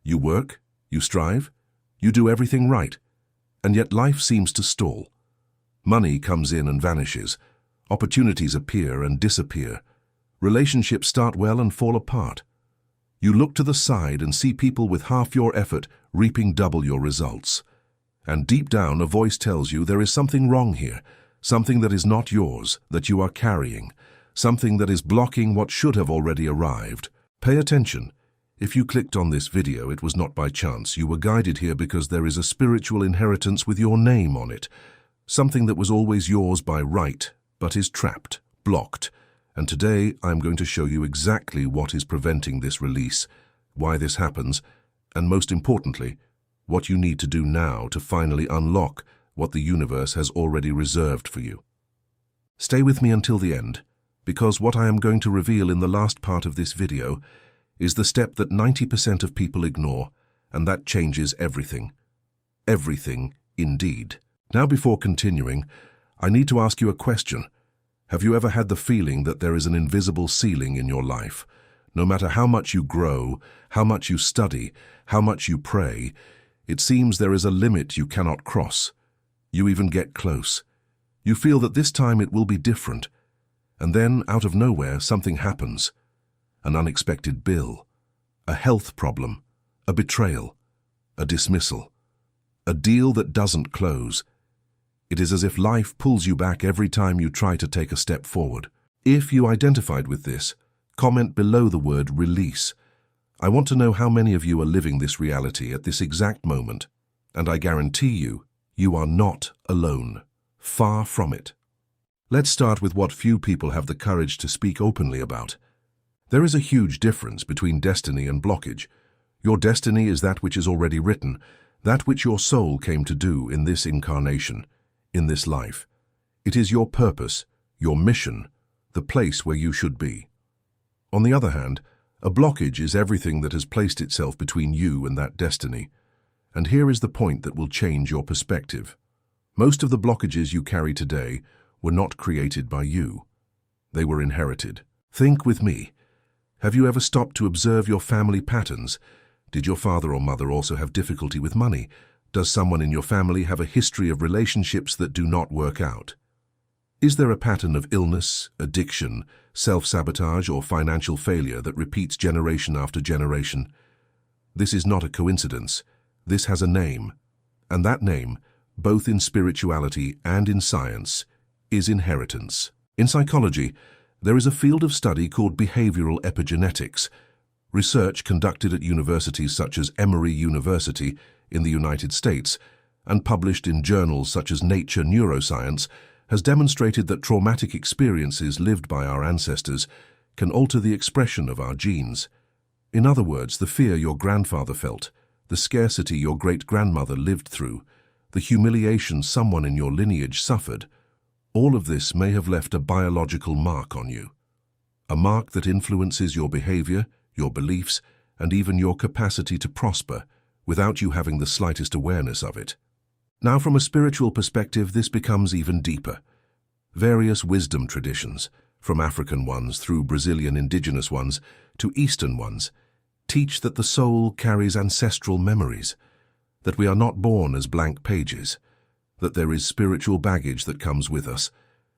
You work, you strive, you do everything right, and yet life seems to stall. Money comes in and vanishes. Opportunities appear and disappear. Relationships start well and fall apart. You look to the side and see people with half your effort reaping double your results. And deep down, a voice tells you there is something wrong here, something that is not yours, that you are carrying, something that is blocking what should have already arrived. Pay attention. If you clicked on this video, it was not by chance. You were guided here because there is a spiritual inheritance with your name on it, something that was always yours by right, but is trapped, blocked. And today, I'm going to show you exactly what is preventing this release, why this happens, and most importantly, what you need to do now to finally unlock what the universe has already reserved for you. Stay with me until the end, because what I am going to reveal in the last part of this video is the step that 90% of people ignore, and that changes everything. Everything, indeed. Now, before continuing, I need to ask you a question. Have you ever had the feeling that there is an invisible ceiling in your life? No matter how much you grow, how much you study, how much you pray, it seems there is a limit you cannot cross. You even get close. You feel that this time it will be different. And then, out of nowhere, something happens. An unexpected bill, a health problem, a betrayal, a dismissal, a deal that doesn't close. It is as if life pulls you back every time you try to take a step forward. If you identified with this, comment below the word release. I want to know how many of you are living this reality at this exact moment, and I guarantee you, you are not alone. Far from it. Let's start with what few people have the courage to speak openly about. There is a huge difference between destiny and blockage. Your destiny is that which is already written, that which your soul came to do in this incarnation, in this life. It is your purpose, your mission, the place where you should be. On the other hand, a blockage is everything that has placed itself between you and that destiny. And here is the point that will change your perspective. Most of the blockages you carry today were not created by you. They were inherited. Think with me. Have you ever stopped to observe your family patterns? Did your father or mother also have difficulty with money? Does someone in your family have a history of relationships that do not work out? Is there a pattern of illness, addiction, self-sabotage, or financial failure that repeats generation after generation? This is not a coincidence. This has a name. And that name, both in spirituality and in science, is inheritance. In psychology, there is a field of study called behavioral epigenetics. Research conducted at universities such as Emory University in the United States and published in journals such as Nature Neuroscience has demonstrated that traumatic experiences lived by our ancestors can alter the expression of our genes. In other words, the fear your grandfather felt, the scarcity your great-grandmother lived through, the humiliation someone in your lineage suffered, all of this may have left a biological mark on you. A mark that influences your behavior, your beliefs, and even your capacity to prosper, without you having the slightest awareness of it. Now, from a spiritual perspective, this becomes even deeper. Various wisdom traditions, from African ones through Brazilian indigenous ones to Eastern ones, teach that the soul carries ancestral memories, that we are not born as blank pages, that there is spiritual baggage that comes with us,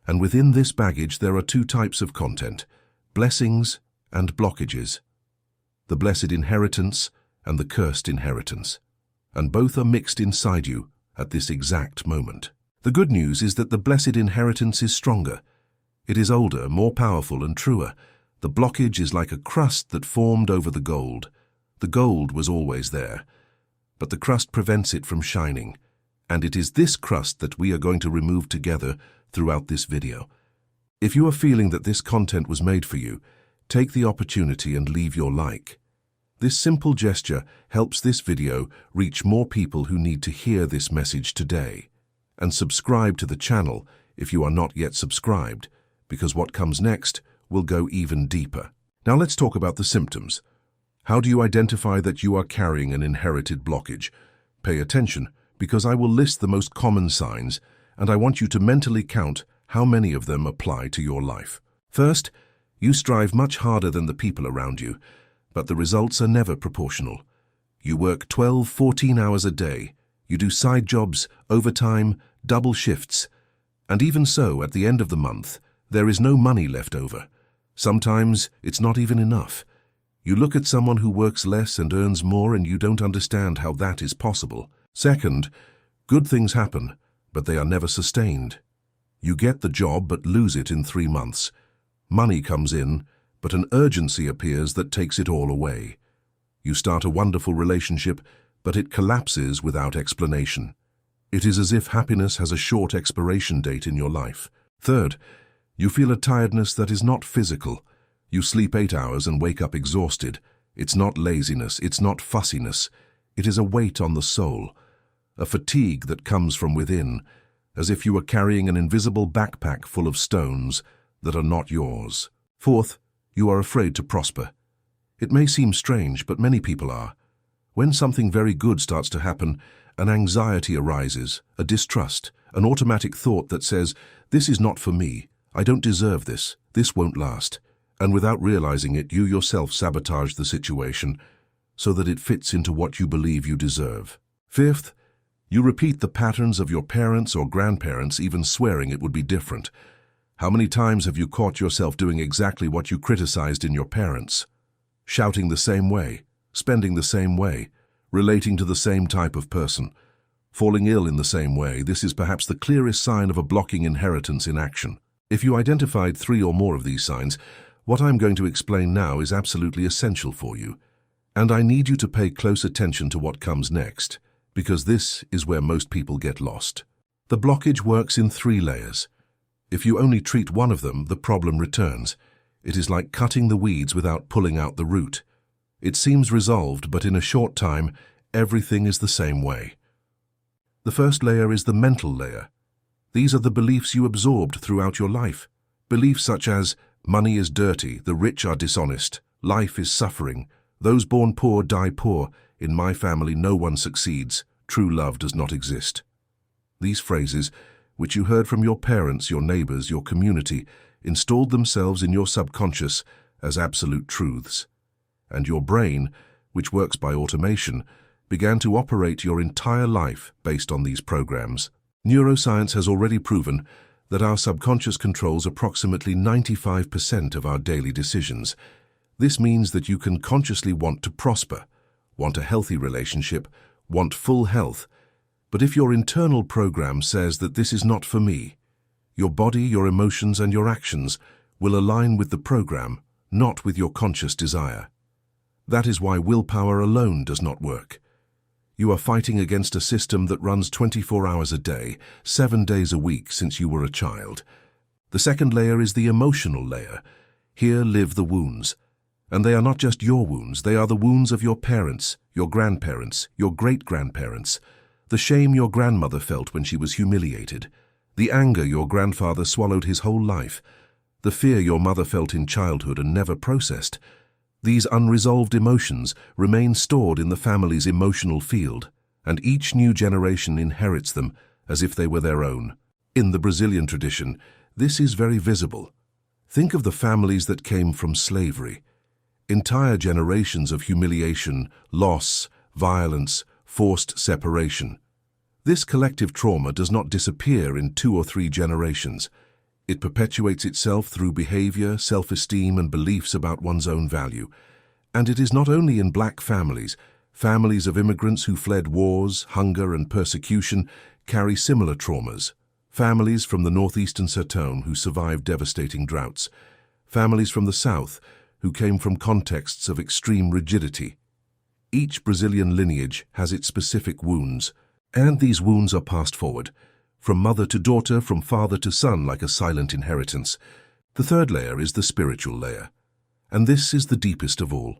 and within this baggage there are two types of content, blessings and blockages. The blessed inheritance and the cursed inheritance, and both are mixed inside you at this exact moment. The good news is that the blessed inheritance is stronger. It is older, more powerful and truer. The blockage is like a crust that formed over the gold. The gold was always there, but the crust prevents it from shining, and it is this crust that we are going to remove together throughout this video. If you are feeling that this content was made for you, take the opportunity and leave your like. This simple gesture helps this video reach more people who need to hear this message today. And subscribe to the channel if you are not yet subscribed, because what comes next will go even deeper. Now let's talk about the symptoms. How do you identify that you are carrying an inherited blockage? Pay attention, because I will list the most common signs, and I want you to mentally count how many of them apply to your life. First, you strive much harder than the people around you, but the results are never proportional. You work 12, 14 hours a day. You do side jobs, overtime, double shifts. And even so, at the end of the month, there is no money left over. Sometimes it's not even enough. You look at someone who works less and earns more and you don't understand how that is possible. Second, good things happen, but they are never sustained. You get the job but lose it in 3 months. Money comes in, but an urgency appears that takes it all away. You start a wonderful relationship, but it collapses without explanation. It is as if happiness has a short expiration date in your life. Third, you feel a tiredness that is not physical. You sleep 8 hours and wake up exhausted. It's not laziness, it's not fussiness. It is a weight on the soul, a fatigue that comes from within, as if you were carrying an invisible backpack full of stones that are not yours. Fourth, you are afraid to prosper. It may seem strange, but many people are. When something very good starts to happen, an anxiety arises, a distrust, an automatic thought that says, "This is not for me, I don't deserve this, this won't last." And without realizing it, you yourself sabotage the situation so that it fits into what you believe you deserve. Fifth, you repeat the patterns of your parents or grandparents, even swearing it would be different. How many times have you caught yourself doing exactly what you criticized in your parents? Shouting the same way, spending the same way, relating to the same type of person, falling ill in the same way. This is perhaps the clearest sign of a blocking inheritance in action. If you identified 3 or more of these signs, what I'm going to explain now is absolutely essential for you. And I need you to pay close attention to what comes next, because this is where most people get lost. The blockage works in 3 layers. If you only treat one of them, the problem returns. It is like cutting the weeds without pulling out the root. It seems resolved, but in a short time, everything is the same way. The first layer is the mental layer. These are the beliefs you absorbed throughout your life. Beliefs such as, money is dirty, the rich are dishonest, life is suffering, those born poor die poor, in my family no one succeeds, true love does not exist. These phrases, which you heard from your parents, your neighbors, your community, installed themselves in your subconscious as absolute truths. And your brain, which works by automation, began to operate your entire life based on these programs. Neuroscience has already proven that our subconscious controls approximately 95% of our daily decisions. This means that you can consciously want to prosper, want a healthy relationship, want full health. But if your internal program says that this is not for me, your body, your emotions, and your actions will align with the program, not with your conscious desire. That is why willpower alone does not work. You are fighting against a system that runs 24 hours a day, 7 days a week since you were a child. The second layer is the emotional layer. Here live the wounds. And they are not just your wounds, they are the wounds of your parents, your grandparents, your great-grandparents. The shame your grandmother felt when she was humiliated. The anger your grandfather swallowed his whole life. The fear your mother felt in childhood and never processed. These unresolved emotions remain stored in the family's emotional field, and each new generation inherits them as if they were their own. In the Brazilian tradition, this is very visible. Think of the families that came from slavery. Entire generations of humiliation, loss, violence, forced separation. This collective trauma does not disappear in 2 or 3 generations. It perpetuates itself through behavior, self-esteem, and beliefs about one's own value. And it is not only in black families. Families of immigrants who fled wars, hunger, and persecution carry similar traumas. Families from the northeastern Sertão who survived devastating droughts. Families from the south who came from contexts of extreme rigidity. Each Brazilian lineage has its specific wounds, and these wounds are passed forward, from mother to daughter, from father to son, like a silent inheritance. The third layer is the spiritual layer, and this is the deepest of all.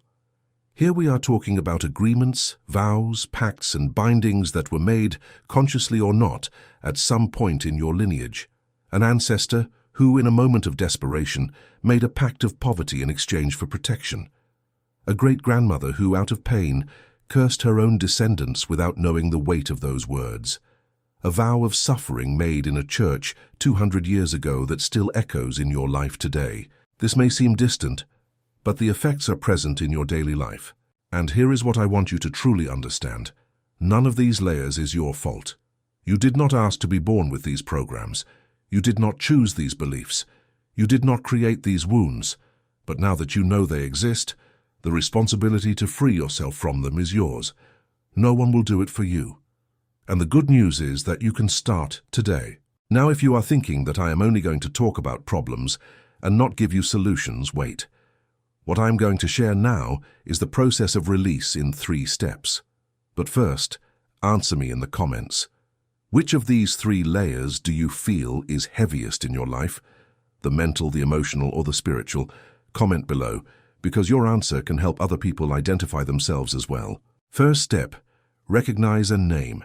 Here we are talking about agreements, vows, pacts, and bindings that were made, consciously or not, at some point in your lineage. An ancestor who, in a moment of desperation, made a pact of poverty in exchange for protection. A great-grandmother who, out of pain, cursed her own descendants without knowing the weight of those words. A vow of suffering made in a church 200 years ago that still echoes in your life today. This may seem distant, but the effects are present in your daily life. And here is what I want you to truly understand. None of these layers is your fault. You did not ask to be born with these programs. You did not choose these beliefs. You did not create these wounds. But now that you know they exist, the responsibility to free yourself from them is yours. No one will do it for you. And the good news is that you can start today. Now, if you are thinking that I am only going to talk about problems and not give you solutions, wait. What I am going to share now is the process of release in 3 steps. But first, answer me in the comments. Which of these 3 layers do you feel is heaviest in your life? The mental, the emotional, or the spiritual? Comment below, because your answer can help other people identify themselves as well. First step, recognize and name.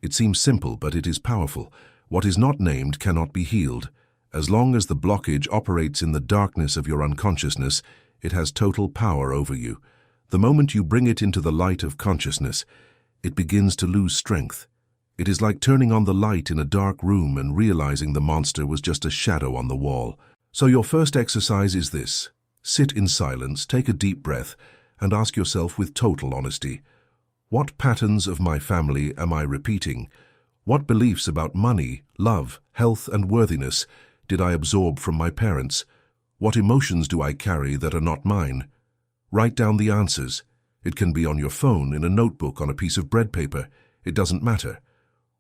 It seems simple, but it is powerful. What is not named cannot be healed. As long as the blockage operates in the darkness of your unconsciousness, it has total power over you. The moment you bring it into the light of consciousness, it begins to lose strength. It is like turning on the light in a dark room and realizing the monster was just a shadow on the wall. So your first exercise is this. Sit in silence, take a deep breath, and ask yourself with total honesty, what patterns of my family am I repeating? What beliefs about money, love, health, and worthiness did I absorb from my parents? What emotions do I carry that are not mine? Write down the answers. It can be on your phone, in a notebook, on a piece of bread paper. It doesn't matter.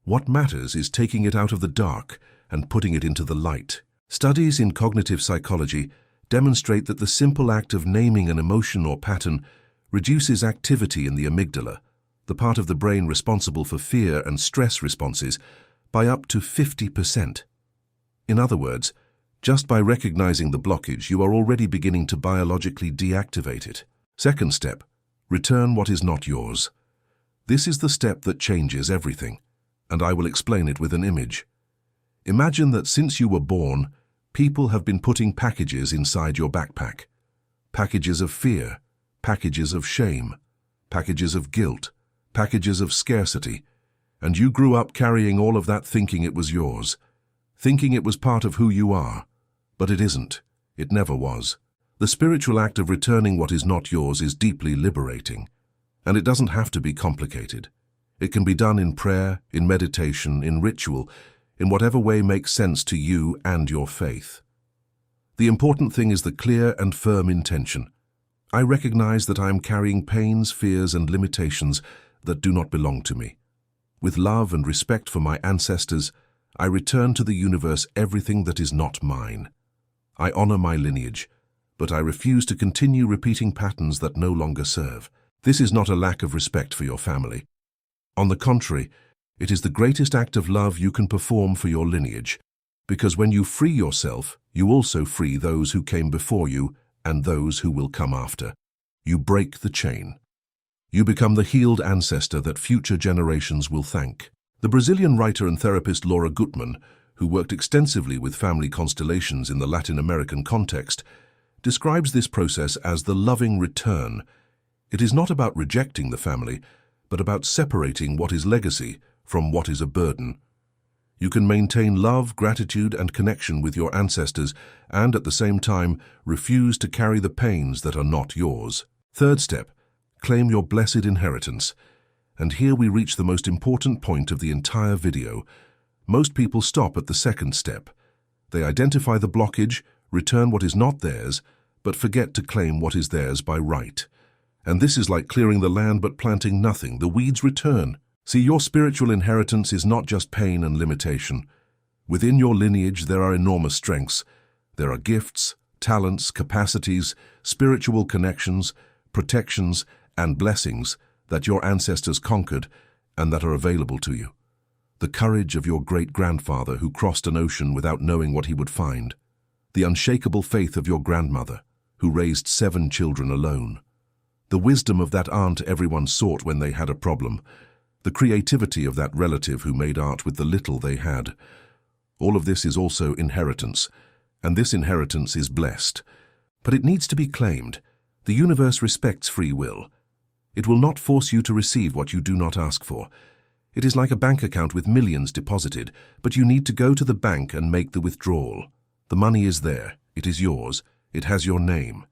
What matters is taking it out of the dark and putting it into the light. Studies in cognitive psychology demonstrate that the simple act of naming an emotion or pattern reduces activity in the amygdala, the part of the brain responsible for fear and stress responses, by up to 50%. In other words, just by recognizing the blockage, you are already beginning to biologically deactivate it. Second step, return what is not yours. This is the step that changes everything, and I will explain it with an image. Imagine that since you were born, people have been putting packages inside your backpack. Packages of fear, packages of shame, packages of guilt, packages of scarcity, and you grew up carrying all of that thinking it was yours, thinking it was part of who you are. But it isn't. It never was. The spiritual act of returning what is not yours is deeply liberating, and it doesn't have to be complicated. It can be done in prayer, in meditation, in ritual, in whatever way makes sense to you and your faith. The important thing is the clear and firm intention. I recognize that I am carrying pains, fears, and limitations that do not belong to me. With love and respect for my ancestors, I return to the universe everything that is not mine. I honor my lineage, but I refuse to continue repeating patterns that no longer serve. This is not a lack of respect for your family. On the contrary, it is the greatest act of love you can perform for your lineage, because when you free yourself, you also free those who came before you and those who will come after. You break the chain. You become the healed ancestor that future generations will thank. The Brazilian writer and therapist Laura Gutman, who worked extensively with family constellations in the Latin American context, describes this process as the loving return. It is not about rejecting the family, but about separating what is legacy from what is a burden. You can maintain love, gratitude, and connection with your ancestors and at the same time refuse to carry the pains that are not yours. Third step, claim your blessed inheritance. And here we reach the most important point of the entire video. Most people stop at the second step. They identify the blockage, return what is not theirs, but forget to claim what is theirs by right. And this is like clearing the land but planting nothing. The weeds return. See, your spiritual inheritance is not just pain and limitation. Within your lineage, there are enormous strengths. There are gifts, talents, capacities, spiritual connections, protections, and blessings that your ancestors conquered and that are available to you. The courage of your great-grandfather who crossed an ocean without knowing what he would find. The unshakable faith of your grandmother who raised 7 children alone. The wisdom of that aunt everyone sought when they had a problem. The creativity of that relative who made art with the little they had. All of this is also inheritance, and this inheritance is blessed. But it needs to be claimed. The universe respects free will. It will not force you to receive what you do not ask for. It is like a bank account with millions deposited, but you need to go to the bank and make the withdrawal. The money is there. It is yours. It has your name.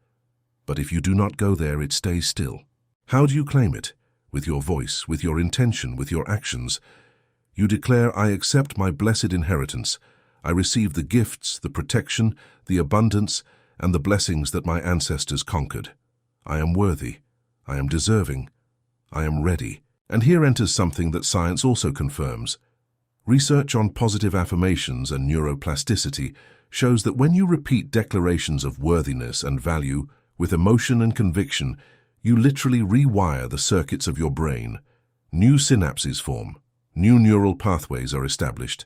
But if you do not go there, it stays still. How do you claim it? With your voice, with your intention, with your actions. You declare, I accept my blessed inheritance. I receive the gifts, the protection, the abundance, and the blessings that my ancestors conquered. I am worthy. I am deserving. I am ready. And here enters something that science also confirms. Research on positive affirmations and neuroplasticity shows that when you repeat declarations of worthiness and value with emotion and conviction, you literally rewire the circuits of your brain. New synapses form, new neural pathways are established,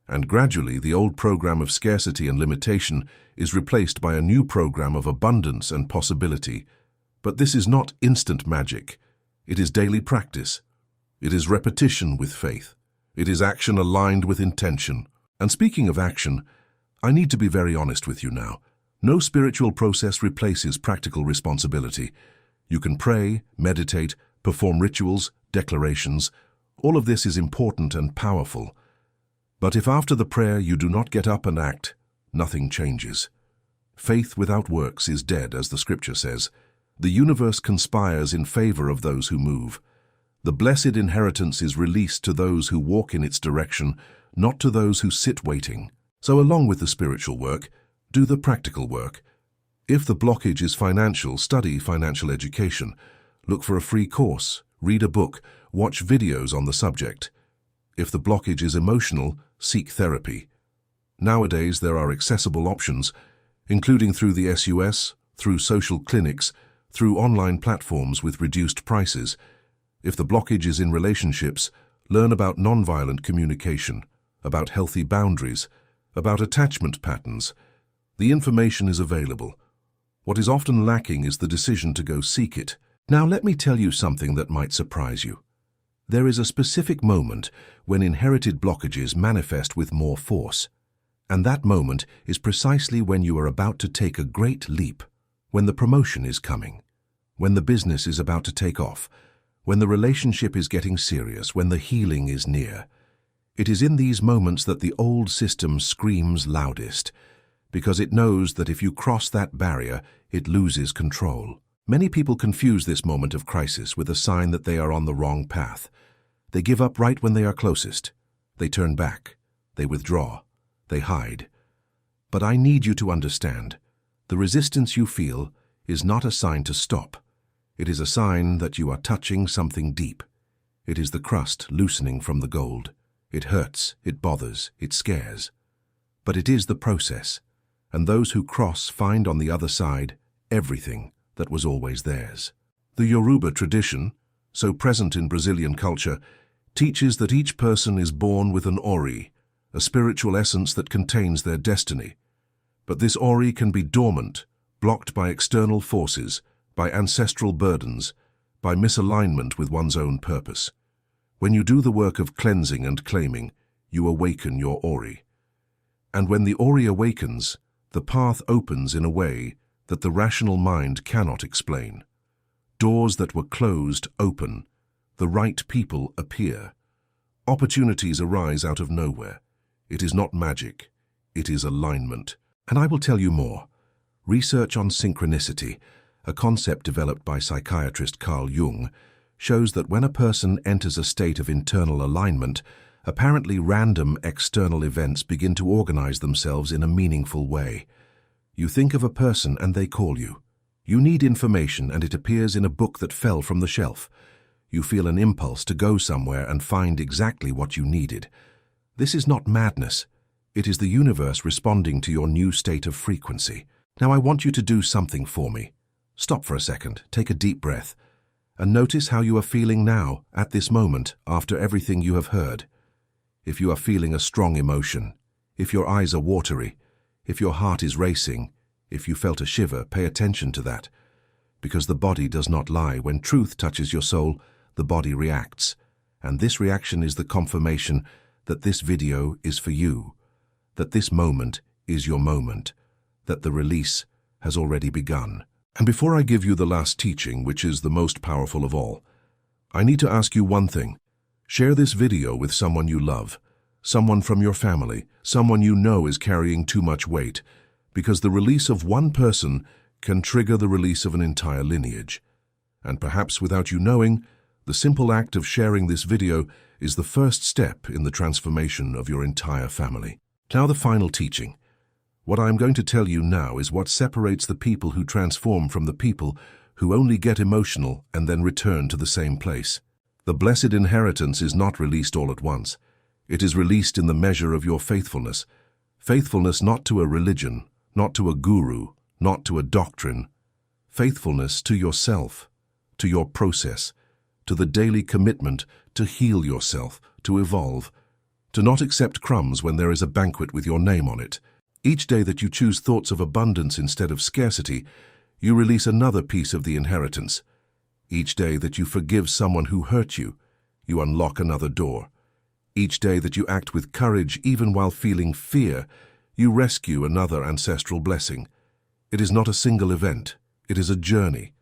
and gradually the old program of scarcity and limitation is replaced by a new program of abundance and possibility. But this is not instant magic. It is daily practice. It is repetition with faith. It is action aligned with intention. And speaking of action, I need to be very honest with you now. No spiritual process replaces practical responsibility. You can pray, meditate, perform rituals, declarations. All of this is important and powerful. But if after the prayer you do not get up and act, nothing changes. Faith without works is dead, as the scripture says. The universe conspires in favor of those who move. The blessed inheritance is released to those who walk in its direction, not to those who sit waiting. So along with the spiritual work, do the practical work. If the blockage is financial, study financial education. Look for a free course, read a book, watch videos on the subject. If the blockage is emotional, seek therapy. Nowadays there are accessible options, including through the SUS, through social clinics, through online platforms with reduced prices. If the blockage is in relationships, learn about nonviolent communication, about healthy boundaries, about attachment patterns. The information is available. What is often lacking is the decision to go seek it. Now let me tell you something that might surprise you. There is a specific moment when inherited blockages manifest with more force. And that moment is precisely when you are about to take a great leap, when the promotion is coming, when the business is about to take off, when the relationship is getting serious, when the healing is near. It is in these moments that the old system screams loudest, because it knows that if you cross that barrier, it loses control. Many people confuse this moment of crisis with a sign that they are on the wrong path. They give up right when they are closest. They turn back. They withdraw. They hide. But I need you to understand, the resistance you feel is not a sign to stop. It is a sign that you are touching something deep. It is the crust loosening from the gold. It hurts, it bothers, it scares. But it is the process, and those who cross find on the other side everything that was always theirs. The Yoruba tradition, so present in Brazilian culture, teaches that each person is born with an ori, a spiritual essence that contains their destiny. But this ori can be dormant, blocked by external forces, by ancestral burdens, by misalignment with one's own purpose. When you do the work of cleansing and claiming, you awaken your ori. And when the ori awakens, the path opens in a way that the rational mind cannot explain. Doors that were closed open. The right people appear. Opportunities arise out of nowhere. It is not magic. It is alignment. And I will tell you more. Research on synchronicity, a concept developed by psychiatrist Carl Jung, shows that when a person enters a state of internal alignment, apparently random external events begin to organize themselves in a meaningful way. You think of a person and they call you. You need information and it appears in a book that fell from the shelf. You feel an impulse to go somewhere and find exactly what you needed. This is not madness. It is the universe responding to your new state of frequency. Now I want you to do something for me. Stop for a second, take a deep breath, and notice how you are feeling now, at this moment, after everything you have heard. If you are feeling a strong emotion, if your eyes are watery, if your heart is racing, if you felt a shiver, pay attention to that. Because the body does not lie. When truth touches your soul, the body reacts. And this reaction is the confirmation that this video is for you, that this moment is your moment, that the release has already begun. And before I give you the last teaching, which is the most powerful of all, I need to ask you one thing. Share this video with someone you love, someone from your family, someone you know is carrying too much weight, because the release of one person can trigger the release of an entire lineage. And perhaps without you knowing, the simple act of sharing this video is the first step in the transformation of your entire family. Now the final teaching. What I am going to tell you now is what separates the people who transform from the people who only get emotional and then return to the same place. The blessed inheritance is not released all at once. It is released in the measure of your faithfulness. Faithfulness not to a religion, not to a guru, not to a doctrine. Faithfulness to yourself, to your process, to the daily commitment to heal yourself, to evolve, to not accept crumbs when there is a banquet with your name on it. Each day that you choose thoughts of abundance instead of scarcity, you release another piece of the inheritance. Each day that you forgive someone who hurt you, you unlock another door. Each day that you act with courage even while feeling fear, you rescue another ancestral blessing. It is not a single event, it is a journey.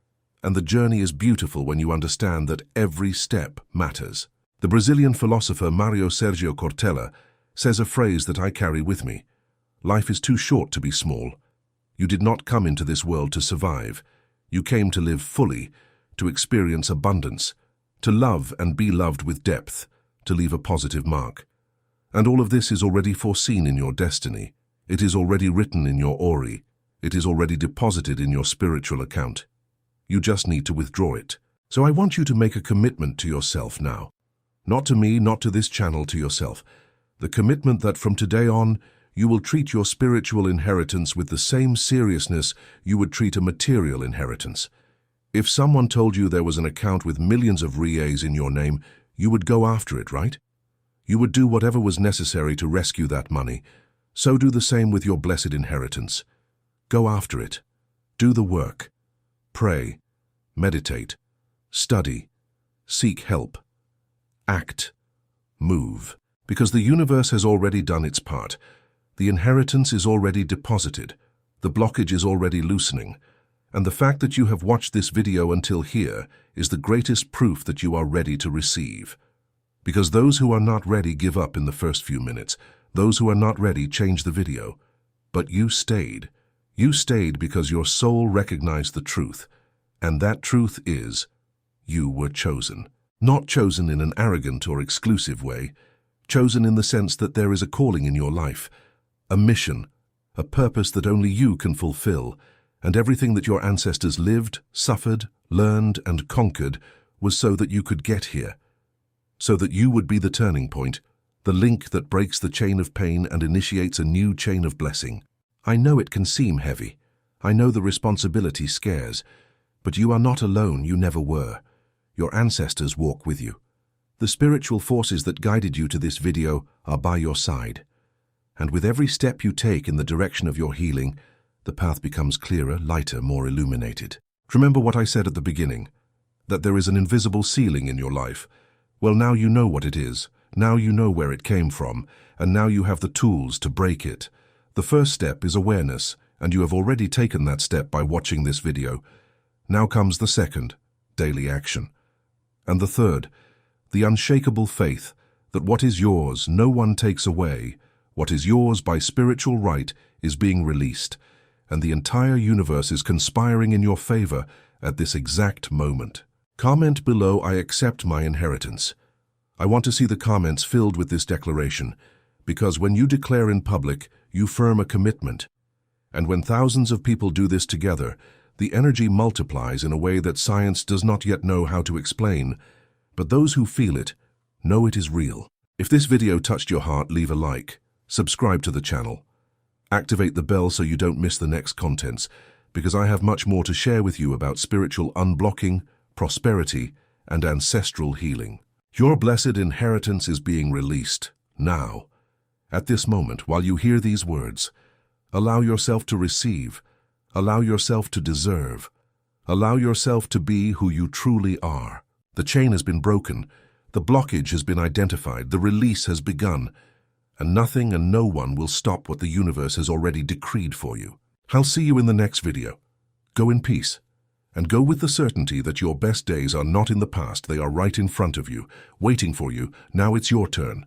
And the journey is beautiful when you understand that every step matters. The Brazilian philosopher Mario Sergio Cortella says a phrase that I carry with me. Life is too short to be small. You did not come into this world to survive. You came to live fully, to experience abundance, to love and be loved with depth, to leave a positive mark. And all of this is already foreseen in your destiny. It is already written in your ori. It is already deposited in your spiritual account. You just need to withdraw it. So I want you to make a commitment to yourself now. Not to me, not to this channel, to yourself. The commitment that from today on, you will treat your spiritual inheritance with the same seriousness you would treat a material inheritance. If someone told you there was an account with millions of reais in your name, you would go after it, right? You would do whatever was necessary to rescue that money. So do the same with your blessed inheritance. Go after it. Do the work. Pray. Meditate. Study. Seek help. Act. Move. Because the universe has already done its part. The inheritance is already deposited, the blockage is already loosening, and the fact that you have watched this video until here is the greatest proof that you are ready to receive. Because those who are not ready give up in the first few minutes, those who are not ready change the video. But you stayed. You stayed because your soul recognized the truth, and that truth is, you were chosen. Not chosen in an arrogant or exclusive way, chosen in the sense that there is a calling in your life, a mission, a purpose that only you can fulfill, and everything that your ancestors lived, suffered, learned, and conquered was so that you could get here, so that you would be the turning point, the link that breaks the chain of pain and initiates a new chain of blessing. I know it can seem heavy. I know the responsibility scares, but you are not alone, you never were. Your ancestors walk with you. The spiritual forces that guided you to this video are by your side. And with every step you take in the direction of your healing, the path becomes clearer, lighter, more illuminated. Remember what I said at the beginning, that there is an invisible ceiling in your life. Well, now you know what it is. Now you know where it came from, and now you have the tools to break it. The first step is awareness, and you have already taken that step by watching this video. Now comes the second, daily action. And the third, the unshakable faith that what is yours no one takes away. What is yours by spiritual right is being released, and the entire universe is conspiring in your favor at this exact moment. Comment below, I accept my inheritance. I want to see the comments filled with this declaration, because when you declare in public, you firm a commitment. And when thousands of people do this together, the energy multiplies in a way that science does not yet know how to explain, but those who feel it know it is real. If this video touched your heart, leave a like. Subscribe to the channel. Activate the bell so you don't miss the next contents, because I have much more to share with you about spiritual unblocking, prosperity, and ancestral healing. Your blessed inheritance is being released, now. At this moment, while you hear these words, allow yourself to receive, allow yourself to deserve, allow yourself to be who you truly are. The chain has been broken, the blockage has been identified, the release has begun, and nothing and no one will stop what the universe has already decreed for you. I'll see you in the next video. Go in peace, and go with the certainty that your best days are not in the past, they are right in front of you, waiting for you. Now it's your turn.